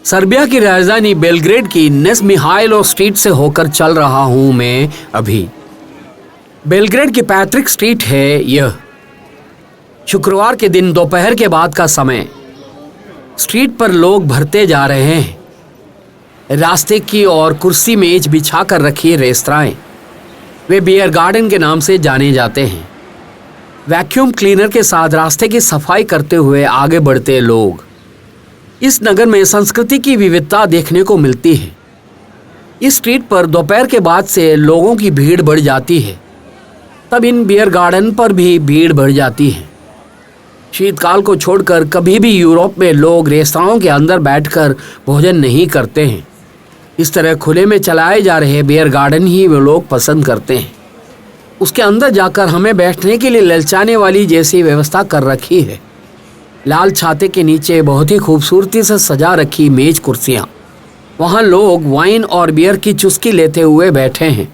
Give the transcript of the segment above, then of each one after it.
Serbia की राजधानी Belgrade की नेस मिहाइलो स्ट्रीट से होकर चल रहा हूं मैं अभी। बेलग्रेड की पैट्रिक स्ट्रीट है यह। शुक्रवार के दिन दोपहर के बाद का समय। स्ट्रीट पर लोग भरते जा रहे हैं। रास्ते की और कुर्सी मेज बिछा कर रखी रेस्तराएं, वे बियर गार्डन के नाम से जाने जाते हैं। वैक्यूम क्लीनर के साथ रास्ते की सफाई करते हुए आगे बढ़ते लोग। इस नगर में संस्कृति की विविधता देखने को मिलती है। इस स्ट्रीट पर दोपहर के बाद से लोगों की भीड़ बढ़ जाती है। तब इन बियर गार्डन पर भी भीड़ बढ़ जाती है। शीतकाल को छोड़कर कभी भी यूरोप में लोग रेस्तराओं के अंदर बैठकर भोजन नहीं करते हैं। इस तरह खुले में चलाए जा रहे बियर गार्डन ही वे लोग पसंद करते हैं। उसके अंदर जाकर हमें बैठने के लिए ललचाने वाली जैसी व्यवस्था कर रखी है। लाल छाते के नीचे बहुत ही खूबसूरती से सजा रखी मेज कुर्सियां। वहां लोग वाइन और बियर की चुस्की लेते हुए बैठे हैं।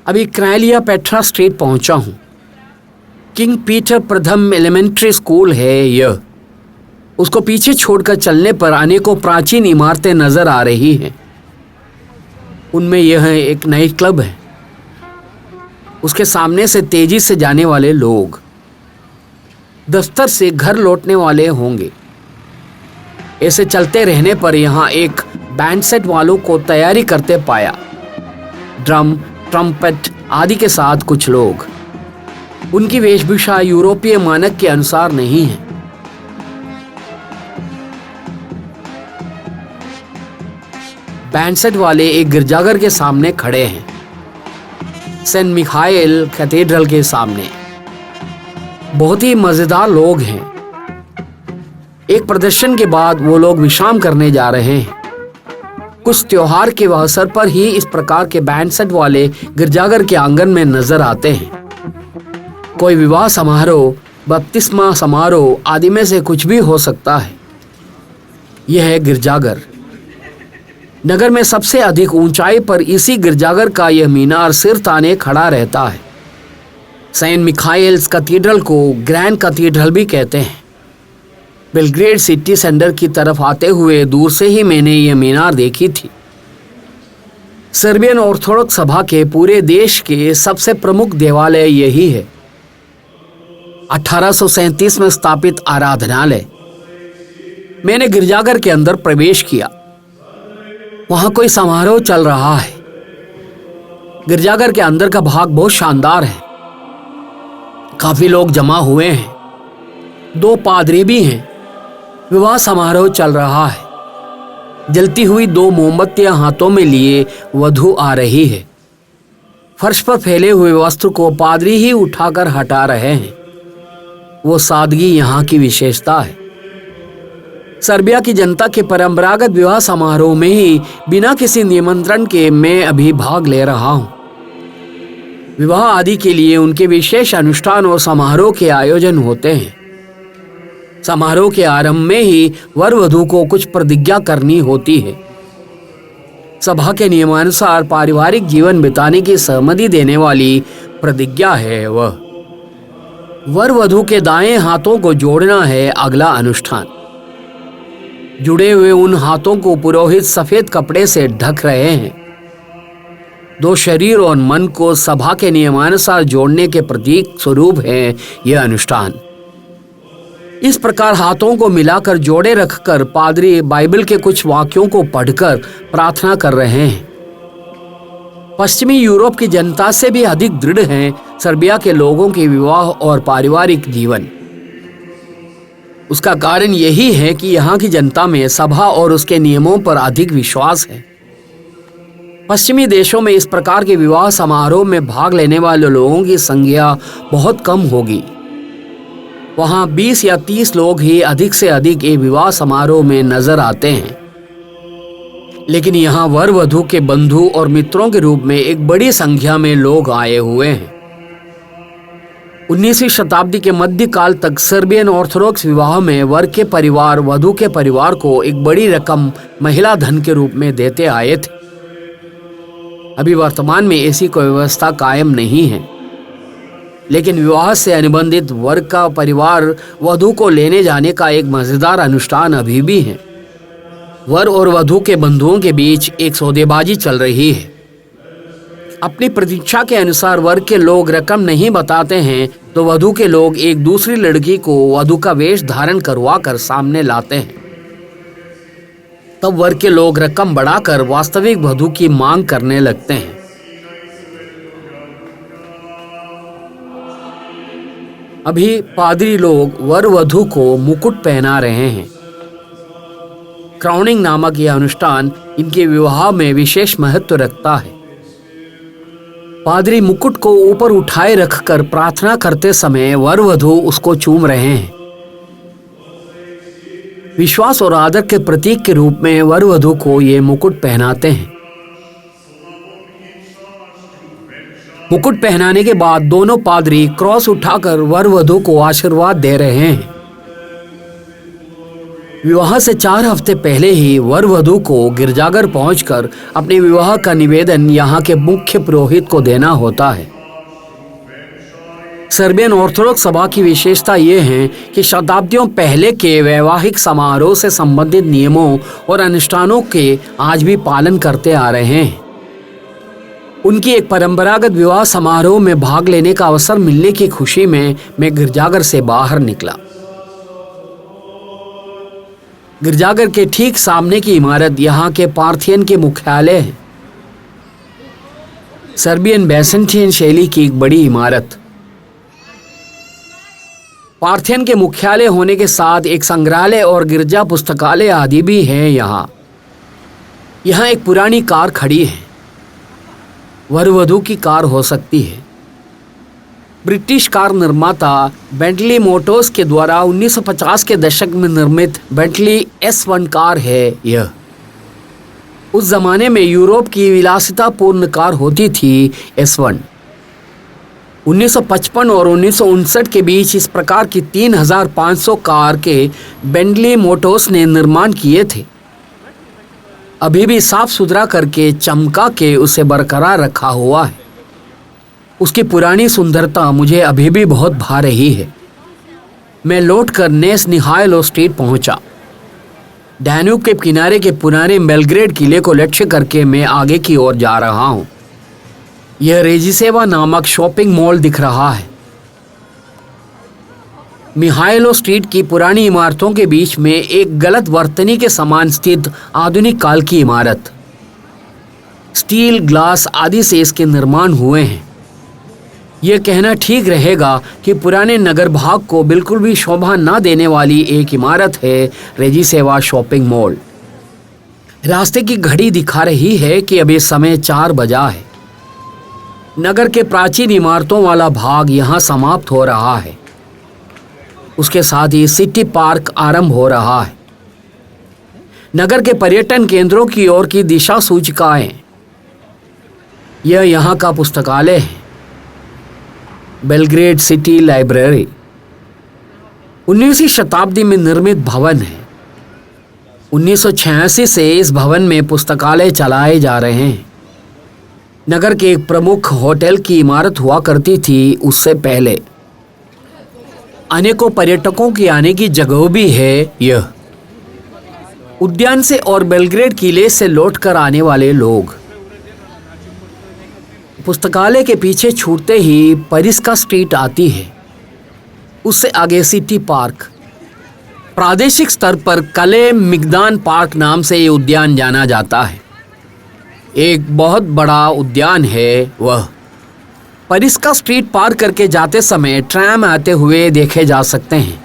अभी क्राइलिया पेट्रा स्ट्रीट पहुंचा हूं। किंग पीटर प्रथम एलिमेंट्री स्कूल है यह। उसको पीछे छोड़कर चलने पर अनेकों प्राचीन इमारतें नजर आ रही हैं। उनमें यह एक नाइट क्लब है। उसके सामने से तेजी से जाने वाले लोग दफ्तर से घर लौटने वाले होंगे। ऐसे चलते रहने पर यहाँ एक बैंड सेट वालों को तैयारी करते पाया। ड्रम, ट्रम्पेट आदि के साथ कुछ लोग। उनकी वेशभूषा यूरोपीय मानक के अनुसार नहीं है। बैंड सेट वाले एक गिरजाघर के सामने खड़े हैं, सेंट मिखाइल कैथेड्रल के सामने। बहुत ही मजेदार लोग हैं। एक प्रदर्शन के बाद वो लोग विश्राम करने जा रहे हैं। कुछ त्योहार के अवसर पर ही इस प्रकार के बैंड सेट वाले गिरजाघर के आंगन में नजर आते हैं। कोई विवाह समारोह, बपतिस्मा समारोह आदि में से कुछ भी हो सकता है। यह है गिरजाघर। नगर में सबसे अधिक ऊंचाई पर इसी गिरजाघर का यह मीनार सिर ताने खड़ा रहता है। सेंट मिखाइल्स कैथेड्रल को ग्रैंड कैथेड्रल भी कहते हैं। बेलग्रेड सिटी सेंटर की तरफ आते हुए दूर से ही मैंने यह मीनार देखी थी। सर्बियन ऑर्थोडॉक्स सभा के पूरे देश के सबसे प्रमुख देवालय यही है। 1837 में स्थापित आराधनालय। मैंने गिरजाघर के अंदर प्रवेश किया। वहां कोई समारोह चल रहा है। गिरजाघर के अंदर का भाग बहुत शानदार है। काफी लोग जमा हुए हैं। 2 पादरी भी हैं। विवाह समारोह चल रहा है। जलती हुई 2 मोमबत्तियां हाथों में लिए वधू आ रही है। फर्श पर फैले हुए वस्त्र को पादरी ही उठाकर हटा रहे हैं। वो सादगी यहाँ की विशेषता है। सर्बिया की जनता के परंपरागत विवाह समारोह में ही बिना किसी निमंत्रण के मैं अभी भाग ले रहा हूं। विवाह आदि के लिए उनके विशेष अनुष्ठान और समारोह के आयोजन होते हैं। समारोह के आरंभ में ही वर वधू को कुछ प्रतिज्ञा करनी होती है। सभा के नियमानुसार पारिवारिक जीवन बिताने की सहमति देने वाली प्रतिज्ञा है वह। वर वधू के दाएं हाथों को जोड़ना है अगला अनुष्ठान। जुड़े हुए उन हाथों को पुरोहित सफेद कपड़े से ढक रहे हैं। 2 शरीर और मन को सभा के नियमानुसार जोड़ने के प्रतीक स्वरूप है यह अनुष्ठान। इस प्रकार हाथों को मिलाकर जोड़े रखकर पादरी बाइबल के कुछ वाक्यों को पढ़कर प्रार्थना कर रहे हैं। पश्चिमी यूरोप की जनता से भी अधिक दृढ़ हैं सर्बिया के लोगों के विवाह और पारिवारिक जीवन। उसका कारण यही है कि यहाँ की जनता में सभा और उसके नियमों पर अधिक विश्वास है। पश्चिमी देशों में इस प्रकार के विवाह समारोह में भाग लेने वाले लोगों की संख्या बहुत कम होगी। वहाँ 20 या 30 लोग ही अधिक से अधिक ये विवाह समारोह में नजर आते हैं। लेकिन यहाँ वर वधू के बंधु और मित्रों के रूप में एक बड़ी संख्या में लोग आए हुए हैं। 19वीं शताब्दी के मध्यकाल तक सर्बियन ऑर्थोडॉक्स विवाह में वर के परिवार वधू के परिवार को एक बड़ी रकम महिला धन के रूप में देते आए थे। अभी वर्तमान में ऐसी कोई व्यवस्था कायम नहीं है, लेकिन विवाह से अनुबंधित वर का परिवार वधू को लेने जाने का एक मजेदार अनुष्ठान अभी भी है। वर और वधू के बंधुओं के बीच एक सौदेबाजी चल रही है। अपनी प्रतीक्षा के अनुसार वर के लोग रकम नहीं बताते हैं तो वधू के लोग एक दूसरी लड़की को वधू का वेश धारण करवा कर सामने लाते हैं। तब वर के लोग रकम बढ़ाकर वास्तविक वधू की मांग करने लगते हैं। अभी पादरी लोग वर वधू को मुकुट पहना रहे हैं। क्राउनिंग नामक यह अनुष्ठान इनके विवाह में विशेष महत्व रखता है। पादरी मुकुट को ऊपर उठाए रखकर प्रार्थना करते समय वर वधू उसको चूम रहे हैं। विश्वास और आदर के प्रतीक के रूप में वर वधू को ये मुकुट पहनाते हैं। मुकुट पहनाने के बाद दोनों पादरी क्रॉस उठाकर वर वधू को आशीर्वाद दे रहे हैं। विवाह से 4 हफ्ते पहले ही वर वधू को गिरजाघर पहुंचकर अपने विवाह का निवेदन यहाँ के मुख्य पुरोहित को देना होता है। सर्बियन ऑर्थोडॉक्स सभा की विशेषता ये है कि शताब्दियों पहले के वैवाहिक समारोह से संबंधित नियमों और अनुष्ठानों के आज भी पालन करते आ रहे हैं। उनकी एक परंपरागत विवाह समारोह में भाग लेने का अवसर मिलने की खुशी में मैं गिरजाघर से बाहर निकला। गिरजाघर के ठीक सामने की इमारत यहाँ के पार्थियन के मुख्यालय है। सर्बियन बैसेंटियन शैली की एक बड़ी इमारत। पार्थियन के मुख्यालय होने के साथ एक संग्रहालय और गिरजा पुस्तकालय आदि भी है। यहाँ एक पुरानी कार खड़ी है। वर वधू की कार हो सकती है। ब्रिटिश कार निर्माता बेंटली मोटर्स के द्वारा 1950 के दशक में निर्मित बेंटली S1 कार है यह। उस जमाने में यूरोप की विलासितापूर्ण कार होती थी S1। 1955 और 1959 के बीच इस प्रकार की 3500 कार के बेंटली मोटर्स ने निर्माण किए थे। अभी भी साफ सुथरा करके चमका के उसे बरकरार रखा हुआ है। उसकी पुरानी सुंदरता मुझे अभी भी बहुत भा रही है। मैं लौटकर नेस मिहाइलो स्ट्रीट पहुंचा। डैन्यूब के किनारे के पुराने बेलग्रेड किले को लक्ष्य करके मैं आगे की ओर जा रहा हूं। यह रेजिसेवा नामक शॉपिंग मॉल दिख रहा है। मिहाइलो स्ट्रीट की पुरानी इमारतों के बीच में एक गलत वर्तनी के समान स्थित आधुनिक काल की इमारत। स्टील, ग्लास आदि से इसके निर्माण हुए हैं। यह कहना ठीक रहेगा कि पुराने नगर भाग को बिल्कुल भी शोभा न देने वाली एक इमारत है रेजिसेवा शॉपिंग मॉल। रास्ते की घड़ी दिखा रही है कि अभी समय 4 बजा है। नगर के प्राचीन इमारतों वाला भाग यहाँ समाप्त हो रहा है। उसके साथ ही सिटी पार्क आरंभ हो रहा है। नगर के पर्यटन केंद्रों की ओर की दिशा सूचिकाएं। यह यहाँ का पुस्तकालय है, बेलग्रेड सिटी लाइब्रेरी। 19वीं शताब्दी में निर्मित भवन है। 1986 से इस भवन में पुस्तकालय चलाए जा रहे हैं। नगर के एक प्रमुख होटल की इमारत हुआ करती थी उससे पहले। अनेकों पर्यटकों की आने की जगह भी है यह। उद्यान से और बेलग्रेड किले से लौटकर आने वाले लोग। पुस्तकालय के पीछे छूटते ही परिस्का स्ट्रीट आती है। उससे आगे सिटी पार्क। प्रादेशिक स्तर पर कले मिगदान पार्क नाम से ये उद्यान जाना जाता है। एक बहुत बड़ा उद्यान है वह। परिस्का स्ट्रीट पार करके जाते समय ट्रैम आते हुए देखे जा सकते हैं।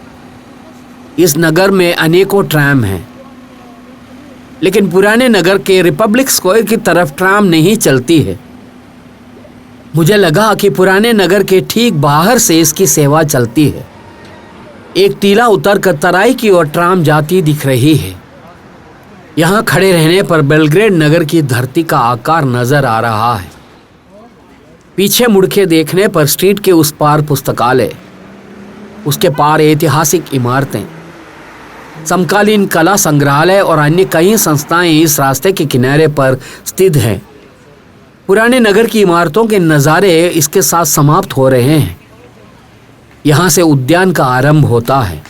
इस नगर में अनेकों ट्रैम हैं, लेकिन पुराने नगर के रिपब्लिक स्क्वायर की तरफ ट्रैम नहीं चलती है। मुझे लगा कि पुराने नगर के ठीक बाहर से इसकी सेवा चलती है। एक टीला उतरकर तराई की ओर ट्राम जाती दिख रही है। यहाँ खड़े रहने पर बेलग्रेड नगर की धरती का आकार नजर आ रहा है। पीछे मुड़ के देखने पर स्ट्रीट के उस पार पुस्तकालय, उसके पार ऐतिहासिक इमारतें, समकालीन कला संग्रहालय और अन्य कई संस्थाएं इस रास्ते के किनारे पर स्थित हैं। पुराने नगर की इमारतों के नज़ारे इसके साथ समाप्त हो रहे हैं। यहाँ से उद्यान का आरंभ होता है।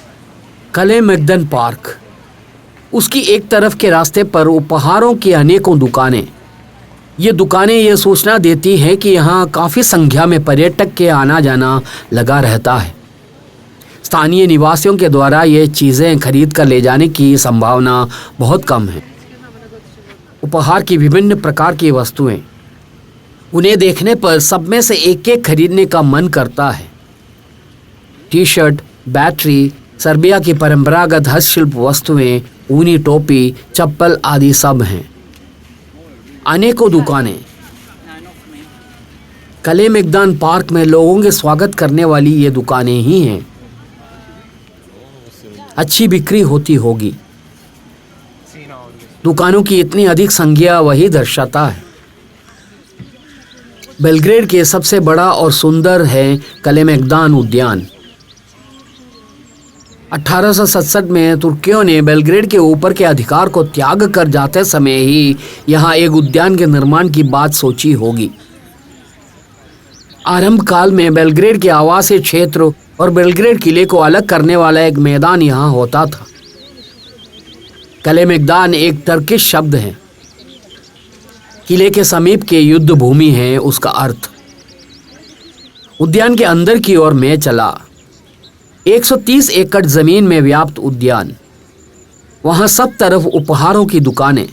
कले मैगदन पार्क। उसकी एक तरफ के रास्ते पर उपहारों की अनेकों दुकानें। ये दुकानें ये सूचना देती हैं कि यहाँ काफी संख्या में पर्यटक के आना जाना लगा रहता है। स्थानीय निवासियों के द्वारा ये चीजें खरीद कर ले जाने की संभावना बहुत कम है। उपहार की विभिन्न प्रकार की वस्तुएं, उन्हें देखने पर सब में से एक एक खरीदने का मन करता है। टी शर्ट, बैटरी, सर्बिया की परंपरागत हस्तशिल्प वस्तुएं, ऊनी टोपी, चप्पल आदि सब हैं। अनेकों दुकानें। कलेमेगदान पार्क में लोगों के स्वागत करने वाली ये दुकानें ही हैं। अच्छी बिक्री होती होगी। दुकानों की इतनी अधिक संख्या वही दर्शाता है। बेलग्रेड के सबसे बड़ा और सुंदर है कलेमेगदान उद्यान। 1867 में तुर्कियों ने बेलग्रेड के ऊपर के अधिकार को त्याग कर जाते समय ही यहाँ एक उद्यान के निर्माण की बात सोची होगी। आरंभ काल में बेलग्रेड के आवासीय क्षेत्र और बेलग्रेड किले को अलग करने वाला एक मैदान यहाँ होता था। कलेमेगदान एक टर्किश शब्द है। किले के समीप के युद्ध भूमि है उसका अर्थ। उद्यान के अंदर की ओर मैं चला। 130 एकड़ जमीन में व्याप्त उद्यान। वहां सब तरफ उपहारों की दुकानें।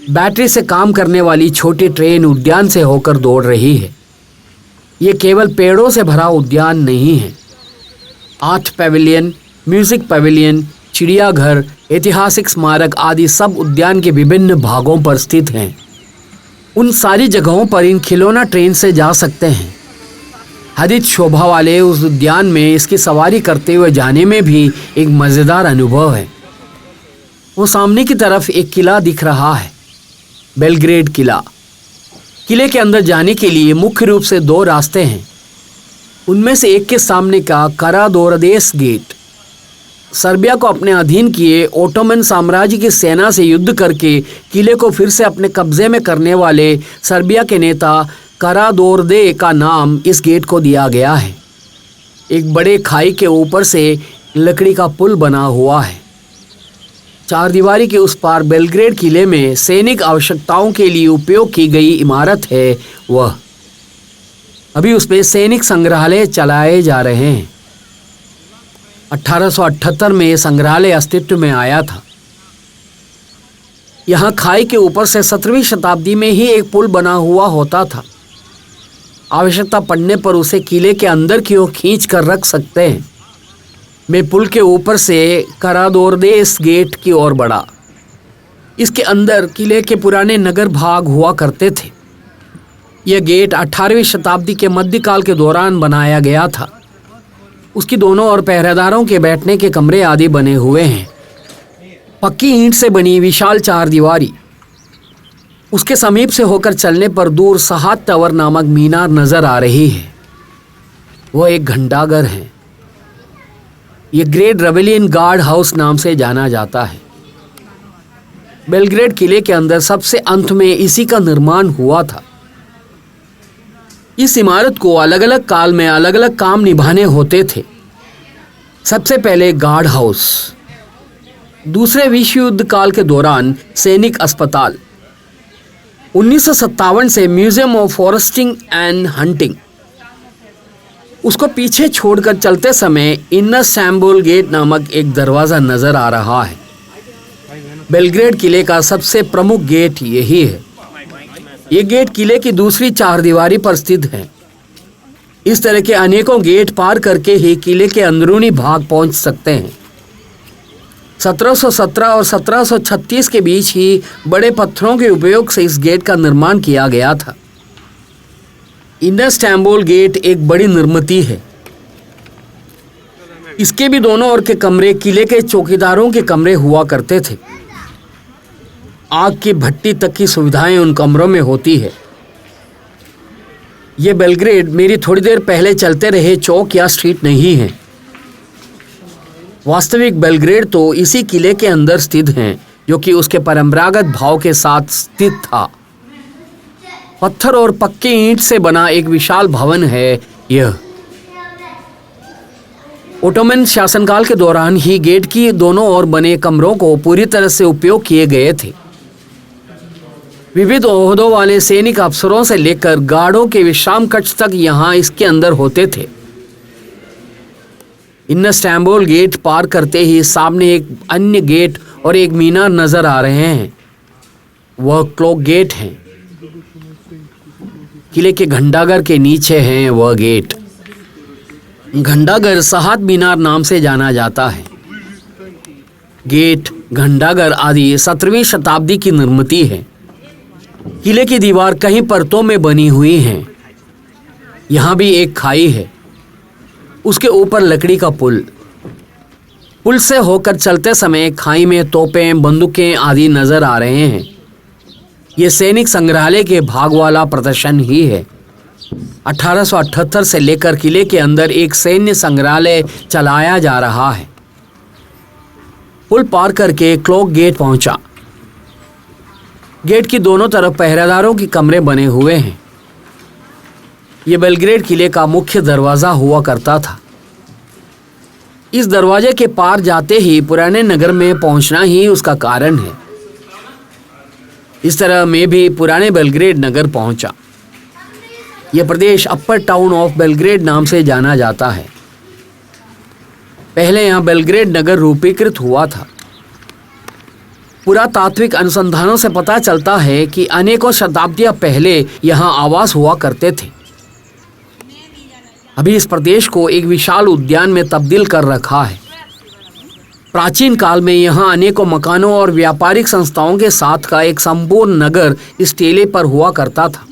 बैटरी से काम करने वाली छोटी ट्रेन उद्यान से होकर दौड़ रही है। ये केवल पेड़ों से भरा उद्यान नहीं है। 8 पैविलियन, म्यूजिक पैविलियन, चिड़ियाघर, ऐतिहासिक स्मारक आदि सब उद्यान के विभिन्न भागों पर स्थित हैं। उन सारी जगहों पर इन खिलौना ट्रेन से जा सकते हैं। हरित शोभा वाले उस उद्यान में इसकी सवारी करते हुए जाने में भी एक मजेदार अनुभव है। वो सामने की तरफ एक किला दिख रहा है, बेलग्रेड किला। किले के अंदर जाने के लिए मुख्य रूप से 2 रास्ते हैं। उनमें से एक के सामने का करादोरदेस गेट सर्बिया को अपने अधीन किए ओटोमन साम्राज्य की सेना से युद्ध करके किले को फिर से अपने कब्जे में करने वाले सर्बिया के नेता करादोरदे का नाम इस गेट को दिया गया है। एक बड़े खाई के ऊपर से लकड़ी का पुल बना हुआ है। 4 दीवारी के उस पार बेलग्रेड किले में सैनिक आवश्यकताओं के लिए उपयोग की गई इमारत है। वह अभी उसमें सैनिक संग्रहालय चलाए जा रहे हैं। 1878 में यह संग्रहालय अस्तित्व में आया था। यहाँ खाई के ऊपर से 17वीं शताब्दी में ही एक पुल बना हुआ होता था। आवश्यकता पड़ने पर उसे किले के अंदर की ओर खींच कर रख सकते हैं। मैं पुल के ऊपर से करादोरदेस गेट की ओर बढ़ा। इसके अंदर किले के पुराने नगर भाग हुआ करते थे। यह गेट 18वीं शताब्दी के मध्यकाल के दौरान बनाया गया था। उसकी दोनों ओर पहरेदारों के बैठने के कमरे आदि बने हुए हैं। पक्की ईंट से बनी विशाल 4 दीवारी। उसके समीप से होकर चलने पर दूर सहात टावर नामक मीनार नजर आ रही है। वह एक घंटाघर है। यह ग्रेट रेवेलियन गार्ड हाउस नाम से जाना जाता है। बेलग्रेड किले के अंदर सबसे अंत में इसी का निर्माण हुआ था। इस इमारत को अलग अलग काल में अलग अलग काम निभाने होते थे। सबसे पहले गार्ड हाउस, दूसरे विश्व युद्ध काल के दौरान सैनिक अस्पताल, 1957 से museum of foresting and hunting. उसको पीछे छोड़कर चलते समय इन्नर स्टैम्बुल गेट नामक एक दरवाजा नजर आ रहा है। बेलग्रेड किले का सबसे प्रमुख गेट यही है। ये गेट किले की दूसरी 4 दीवारी पर स्थित है। इस तरह के अनेकों गेट पार करके ही किले के अंदरूनी भाग पहुंच सकते हैं। 1717 और 1736 के बीच ही बड़े पत्थरों के उपयोग से इस गेट का निर्माण किया गया था। इन्नर स्टैम्बुल गेट एक बड़ी निर्मिती है। इसके भी दोनों ओर के कमरे किले के चौकीदारों के कमरे हुआ करते थे। आग की भट्टी तक की सुविधाएं उन कमरों में होती है। ये बेलग्रेड मेरी थोड़ी देर पहले चलते रहे चौक या स्ट्रीट नहीं है। वास्तविक बेलग्रेड तो इसी किले के अंदर स्थित है, जो कि उसके परंपरागत भाव के साथ स्थित था। पत्थर और पक्के ईंट से बना एक विशाल भवन है यह। ओटोमन शासनकाल के दौरान ही गेट की दोनों ओर बने कमरों को पूरी तरह से उपयोग किए गए थे। विविध ओहदों वाले सैनिक अफसरों से लेकर गार्डों के विश्राम कक्ष तक यहाँ इसके अंदर होते थे। इस्तांबुल गेट पार करते ही सामने एक अन्य गेट और एक मीनार नजर आ रहे हैं। वह क्लॉक गेट है। किले के घंटाघर के नीचे है वह गेट। घंटाघर साहत मीनार नाम से जाना जाता है। गेट, घंटाघर आदि 17वीं शताब्दी की निर्मिती है। किले की दीवार कई परतों में बनी हुई है। यहाँ भी एक खाई है, उसके ऊपर लकड़ी का पुल से होकर चलते समय खाई में तोपें, बंदूकें आदि नजर आ रहे हैं। ये सैनिक संग्रहालय के भाग वाला प्रदर्शन ही है। 1878 से लेकर किले के अंदर एक सैन्य संग्रहालय चलाया जा रहा है। पुल पार करके क्लॉक गेट पहुंचा। गेट की दोनों तरफ पहरेदारों के कमरे बने हुए हैं। यह बेलग्रेड किले का मुख्य दरवाजा हुआ करता था। इस दरवाजे के पार जाते ही पुराने नगर में पहुंचना ही उसका कारण है। इस तरह मैं भी पुराने बेलग्रेड नगर पहुंचा। यह प्रदेश अपर टाउन ऑफ बेलग्रेड नाम से जाना जाता है। पहले यहाँ बेलग्रेड नगर रूपीकृत हुआ था। पुरातात्विक अनुसंधानों से पता चलता है कि अनेकों शताब्दियां पहले यहाँ आवास हुआ करते थे। अभी इस प्रदेश को एक विशाल उद्यान में तब्दील कर रखा है। प्राचीन काल में यहाँ अनेकों मकानों और व्यापारिक संस्थाओं के साथ का एक संपूर्ण नगर इस टीले पर हुआ करता था।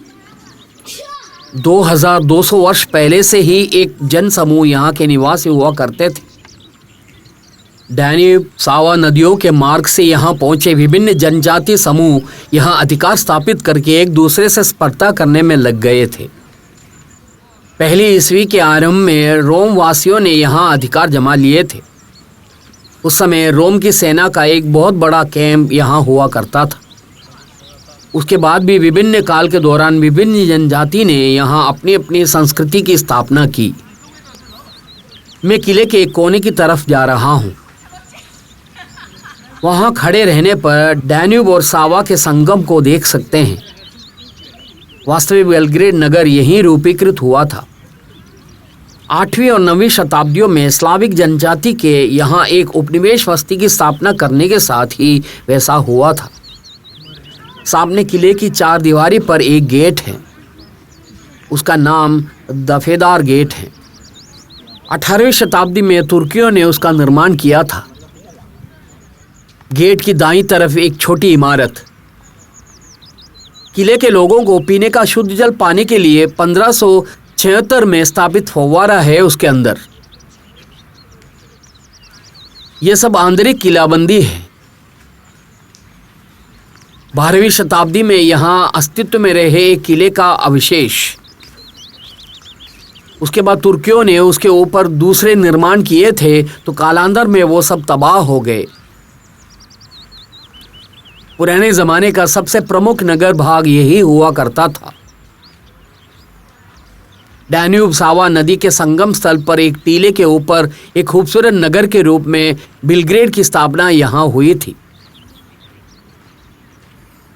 2200 वर्ष पहले से ही एक जन समूह यहाँ के निवासी हुआ करते थे। डैन्यूब, सावा नदियों के मार्ग से यहाँ पहुंचे विभिन्न जनजाति समूह यहाँ अधिकार स्थापित करके एक दूसरे से स्पर्धा करने में लग गए थे। पहली ईस्वी के आरंभ में रोम वासियों ने यहाँ अधिकार जमा लिए थे। उस समय रोम की सेना का एक बहुत बड़ा कैंप यहाँ हुआ करता था। उसके बाद भी विभिन्न काल के दौरान विभिन्न जनजाति ने यहाँ अपनी अपनी संस्कृति की स्थापना की। मैं किले के एक कोने की तरफ जा रहा हूँ। वहाँ खड़े रहने पर डैन्यूब और सावा के संगम को देख सकते हैं। वास्तविक बेलग्रेड नगर यहीं रूपीकृत हुआ था। 8वीं और 9वीं शताब्दियों में स्लाविक जनजाति के यहाँ एक उपनिवेश बस्ती की स्थापना करने के साथ ही वैसा हुआ था। सामने किले की 4 दीवारी पर एक गेट है। उसका नाम दफेदार गेट है। 18वीं शताब्दी में तुर्कियों ने उसका निर्माण किया था। गेट की दाईं तरफ एक छोटी इमारत। किले के लोगों को पीने का शुद्ध जल पाने के लिए 1576 में स्थापित फव्वारा है उसके अंदर। यह सब आंतरिक किलाबंदी है। 12वीं शताब्दी में यहां अस्तित्व में रहे एक किले का अवशेष। उसके बाद तुर्कियों ने उसके ऊपर दूसरे निर्माण किए थे तो कालांतर में वो सब तबाह हो गए। पुराने जमाने का सबसे प्रमुख नगर भाग यही हुआ करता था। डैन्यूब सावा नदी के संगम स्थल पर एक टीले के ऊपर एक खूबसूरत नगर के रूप में बेलग्रेड की स्थापना यहाँ हुई थी।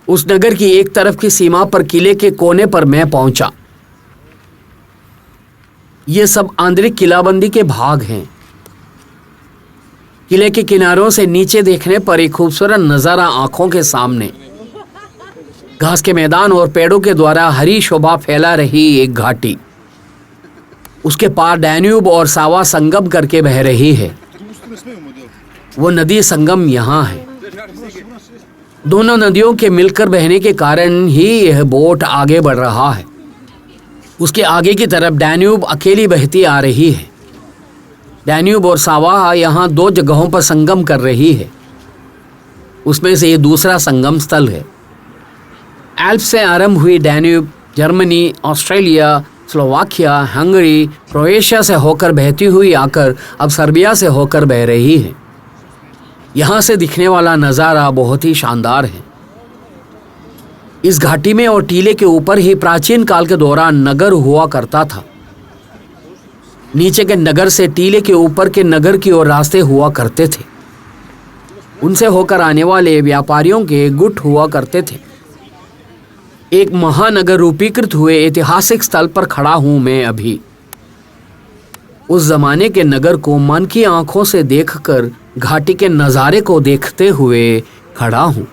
उस नगर की एक तरफ की सीमा पर किले के कोने पर मैं पहुंचा। ये सब आंतरिक किलाबंदी के भाग हैं। किले के किनारों से नीचे देखने पर एक खूबसूरत नजारा आंखों के सामने। घास के मैदान और पेड़ों के द्वारा हरी शोभा फैला रही एक घाटी। उसके पार डैन्यूब और सावा संगम करके बह रही है। वो नदी संगम यहाँ है। दोनों नदियों के मिलकर बहने के कारण ही यह बोट आगे बढ़ रहा है। उसके आगे की तरफ डैन्यूब अकेली बहती आ रही है। डैन्यूब और सावा यहाँ 2 जगहों पर संगम कर रही है। उसमें से ये दूसरा संगम स्थल है। एल्प से आरंभ हुई Danube Germany, Australia, Slovakia, Hungary, Croatia से होकर बहती हुई आकर अब सर्बिया से होकर बह रही है। यहाँ से दिखने वाला नज़ारा बहुत ही शानदार है। इस घाटी में और टीले के ऊपर ही प्राचीन काल के दौरान नगर हुआ करता था। नीचे के नगर से टीले के ऊपर के नगर की ओर रास्ते हुआ करते थे। उनसे होकर आने वाले व्यापारियों के गुट हुआ करते थे। एक महानगर रूपीकृत हुए ऐतिहासिक स्थल पर खड़ा हूं मैं अभी। उस जमाने के नगर को मन की आंखों से देखकर घाटी के नजारे को देखते हुए खड़ा हूं।